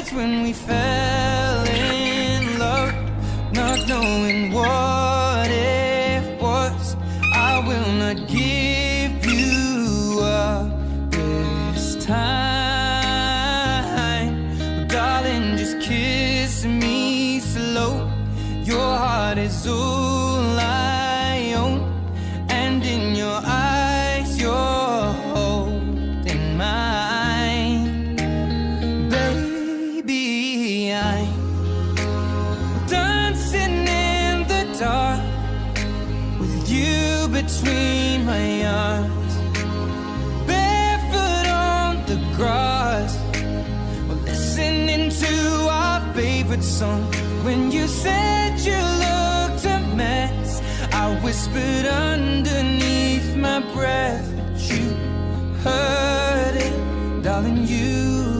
That's when we fell in love, not knowing what it was. I will not give you up this time. But darling, just kiss me slow. Your heart is all I own, and in your eyes you're holding mine. Baby, I'm dancing in the dark with you between my arms, barefoot on the grass. We're listening to our favorite song. When you said you looked a mess, I whispered underneath my breath, but you heard it, darling. You